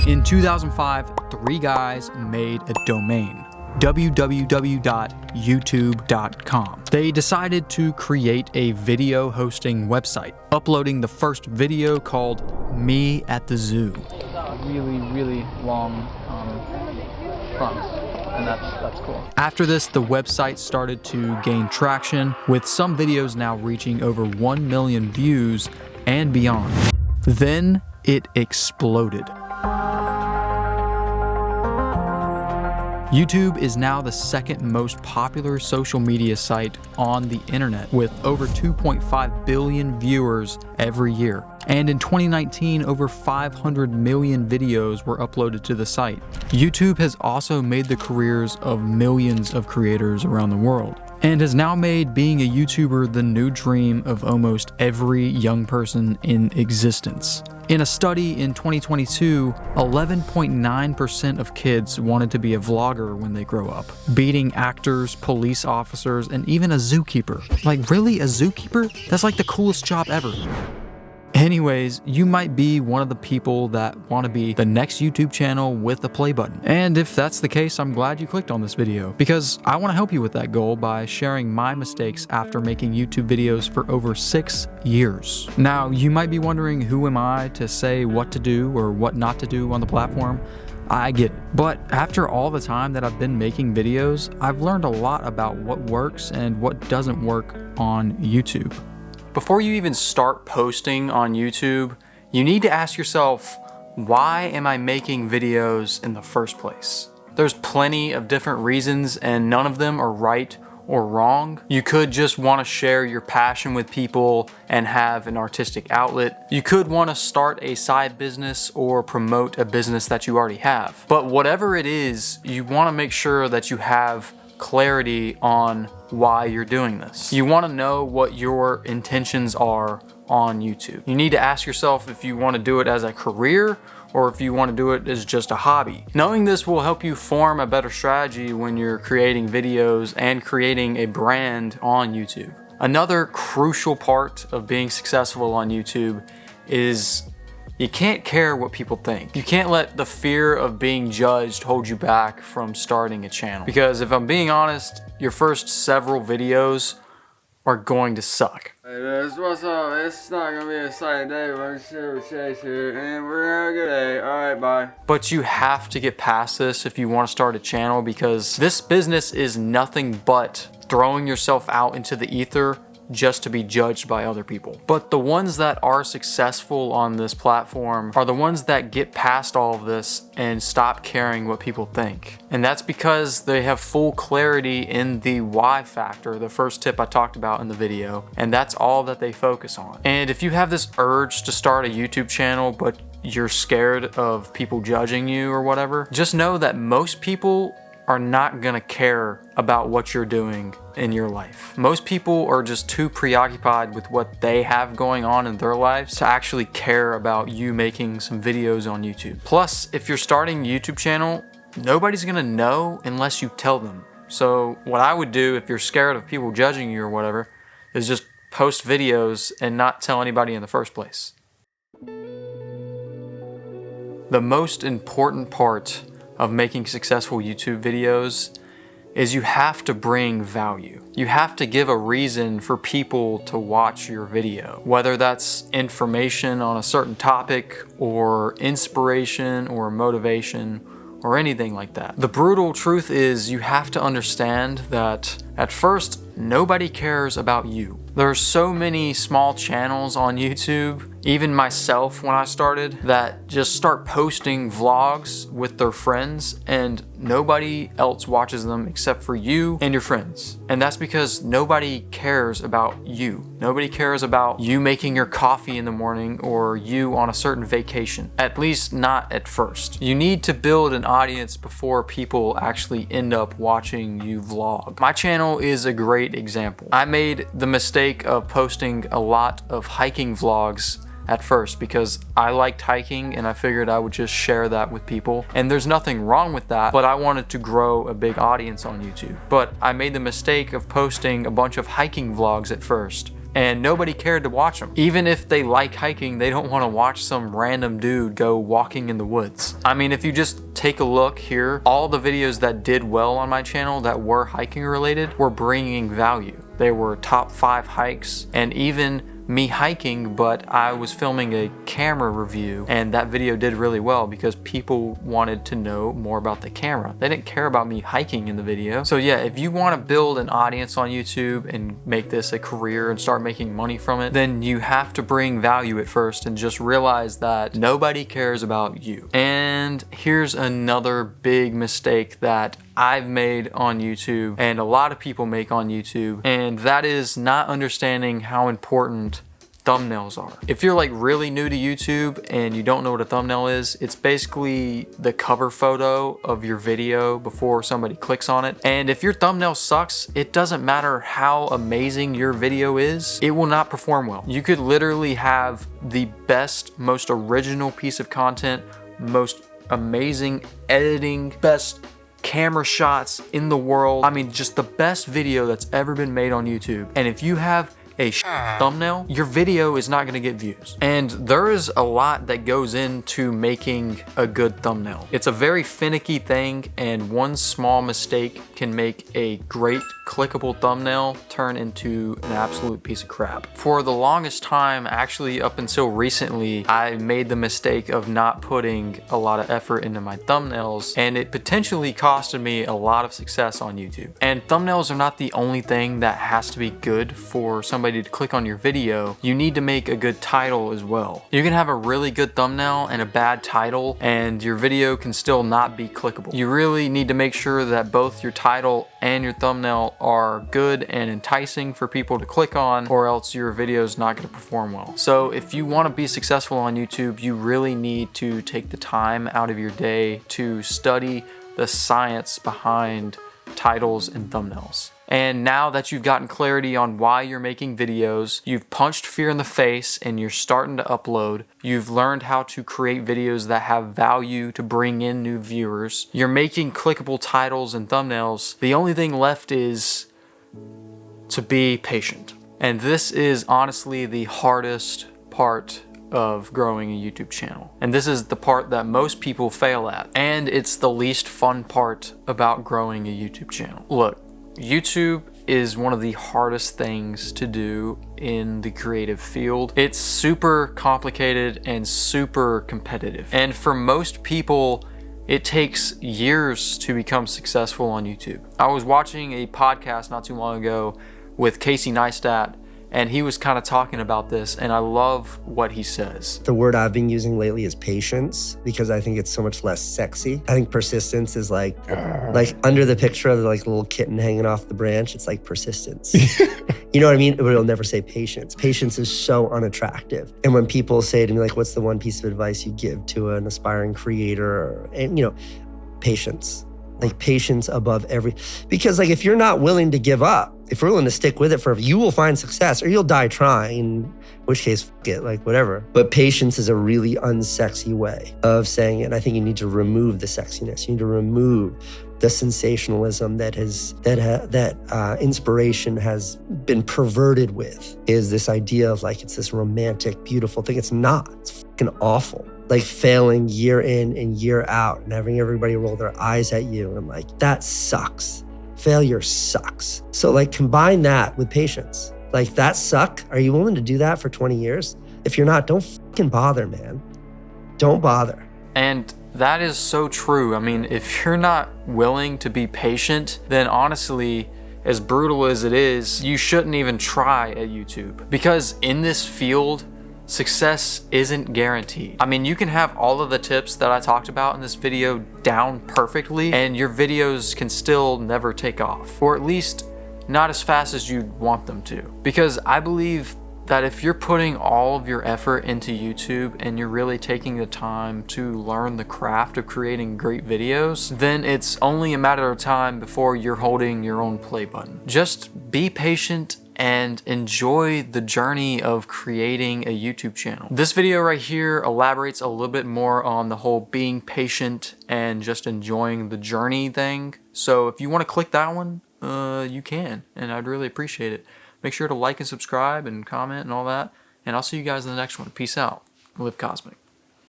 In 2005, 3 guys made a domain, www.youtube.com. They decided to create a video hosting website, uploading the first video called Me at the Zoo. Really long fronts, and that's cool. After this, the website started to gain traction, with some videos now reaching over 1 million views and beyond. Then it exploded. YouTube is now the second most popular social media site on the internet, with over 2.5 billion viewers every year. And in 2019, over 500 million videos were uploaded to the site. YouTube has also made the careers of millions of creators around the world, and has now made being a YouTuber the new dream of almost every young person in existence. In a study in 2022, 11.9% of kids wanted to be a vlogger when they grow up, beating actors, police officers, and even a zookeeper. Like, really? A zookeeper? That's like the coolest job ever. Anyways, you might be one of the people that want to be the next YouTube channel with the play button. And if that's the case, I'm glad you clicked on this video, because I want to help you with that goal by sharing my mistakes after making YouTube videos for over 6 years. Now, you might be wondering, who am I to say what to do or what not to do on the platform? I get it. But after all the time that I've been making videos, I've learned a lot about what works and what doesn't work on YouTube. Before you even start posting on YouTube, you need to ask yourself, why am I making videos in the first place? There's plenty of different reasons, and none of them are right or wrong. You could just want to share your passion with people and have an artistic outlet. You could want to start a side business or promote a business that you already have. But whatever it is, you want to make sure that you have clarity on why you're doing this. You want to know what your intentions are on YouTube. You need to ask yourself if you want to do it as a career or if you want to do it as just a hobby. Knowing this will help you form a better strategy when you're creating videos and creating a brand on YouTube. Another crucial part of being successful on YouTube is you can't care what people think. You can't let the fear of being judged hold you back from starting a channel. Because if I'm being honest, your first several videos are going to suck. Hey, this what's up. It's not gonna be a exciting day. We're gonna chase here, and we're gonna have a good day. All right, bye. But you have to get past this if you want to start a channel, because this business is nothing but throwing yourself out into the ether just to be judged by other people. But the ones that are successful on this platform are the ones that get past all of this and stop caring what people think. And that's because they have full clarity in the why factor, the first tip I talked about in the video, and that's all that they focus on. And if you have this urge to start a YouTube channel, but you're scared of people judging you or whatever, just know that most people are not gonna care about what you're doing in your life. Most people are just too preoccupied with what they have going on in their lives to actually care about you making some videos on YouTube. Plus, if you're starting a YouTube channel, nobody's gonna know unless you tell them. So what I would do if you're scared of people judging you or whatever is just post videos and not tell anybody in the first place. The most important part of making successful YouTube videos is you have to bring value. You have to give a reason for people to watch your video, whether that's information on a certain topic or inspiration or motivation or anything like that. The brutal truth is you have to understand that at first, nobody cares about you. There are so many small channels on YouTube, even myself when I started, that just start posting vlogs with their friends and nobody else watches them except for you and your friends. And that's because nobody cares about you. Nobody cares about you making your coffee in the morning or you on a certain vacation, at least not at first. You need to build an audience before people actually end up watching you vlog. My channel is a great example. I made the mistake of posting a lot of hiking vlogs at first because I liked hiking and I figured I would just share that with people. And there's nothing wrong with that, but I wanted to grow a big audience on YouTube. But I made the mistake of posting a bunch of hiking vlogs at first and nobody cared to watch them. Even if they like hiking, they don't want to watch some random dude go walking in the woods. I mean, if you just take a look here, all the videos that did well on my channel that were hiking related were bringing value. They were top 5 hikes, and even me hiking, but I was filming a camera review, and that video did really well because people wanted to know more about the camera. They didn't care about me hiking in the video. So yeah, if you want to build an audience on YouTube and make this a career and start making money from it, then you have to bring value at first and just realize that nobody cares about you. And here's another big mistake that I've made on YouTube and a lot of people make on YouTube, and that is not understanding how important thumbnails are. If you're like really new to YouTube and you don't know what a thumbnail is, it's basically the cover photo of your video before somebody clicks on it. And if your thumbnail sucks, it doesn't matter how amazing your video is, it will not perform well. You could literally have the best, most original piece of content, most amazing editing, best camera shots in the world. I mean, just the best video that's ever been made on YouTube. And if you have a thumbnail, your video is not going to get views. And there is a lot that goes into making a good thumbnail. It's a very finicky thing, and one small mistake can make a great clickable thumbnail turn into an absolute piece of crap. For the longest time, actually up until recently, I made the mistake of not putting a lot of effort into my thumbnails, and it potentially costed me a lot of success on YouTube. And thumbnails are not the only thing that has to be good for somebody to click on your video. You need to make a good title as well. You can have a really good thumbnail and a bad title, and your video can still not be clickable. You really need to make sure that both your title and your thumbnail are good and enticing for people to click on, or else your video is not going to perform well. So if you want to be successful on YouTube, you really need to take the time out of your day to study the science behind titles and thumbnails. And now that you've gotten clarity on why you're making videos, you've punched fear in the face and you're starting to upload, you've learned how to create videos that have value to bring in new viewers, you're making clickable titles and thumbnails, the only thing left is to be patient. And this is honestly the hardest part of growing a YouTube channel. And this is the part that most people fail at. And it's the least fun part about growing a YouTube channel. Look, YouTube is one of the hardest things to do in the creative field. It's super complicated and super competitive. And for most people, it takes years to become successful on YouTube. I was watching a podcast not too long ago with Casey Neistat, and he was kind of talking about this, and I love what he says. The word I've been using lately is patience, because I think it's so much less sexy. I think persistence is like under the picture of the little kitten hanging off the branch, it's like persistence. You know what I mean? But it'll never say patience. Patience is so unattractive. And when people say to me, like, what's the one piece of advice you give to an aspiring creator? And patience. Like patience above because like if you're not willing to give up, if you're willing to stick with it forever, you will find success or you'll die trying, in which case, f it, like whatever. But patience is a really unsexy way of saying it. And I think you need to remove the sexiness. You need to remove the sensationalism that inspiration has been perverted with, is this idea of like, it's this romantic, beautiful thing. It's not, it's fucking awful. Like failing year in and year out and having everybody roll their eyes at you. And I'm like, that sucks. Failure sucks. So like combine that with patience. Like that suck. Are you willing to do that for 20 years? If you're not, don't fucking bother, man. Don't bother. And that is so true. I mean, if you're not willing to be patient, then honestly, as brutal as it is, you shouldn't even try at YouTube. Because in this field, success isn't guaranteed. I mean, you can have all of the tips that I talked about in this video down perfectly, and your videos can still never take off, or at least not as fast as you'd want them to. Because I believe that if you're putting all of your effort into YouTube and you're really taking the time to learn the craft of creating great videos, then it's only a matter of time before you're holding your own play button. Just be patient and enjoy the journey of creating a YouTube channel. This video right here elaborates a little bit more on the whole being patient and just enjoying the journey thing. So if you want to click that one, you can, and I'd really appreciate it. Make sure to like and subscribe and comment and all that. And I'll see you guys in the next one. Peace out. Live Cosmic.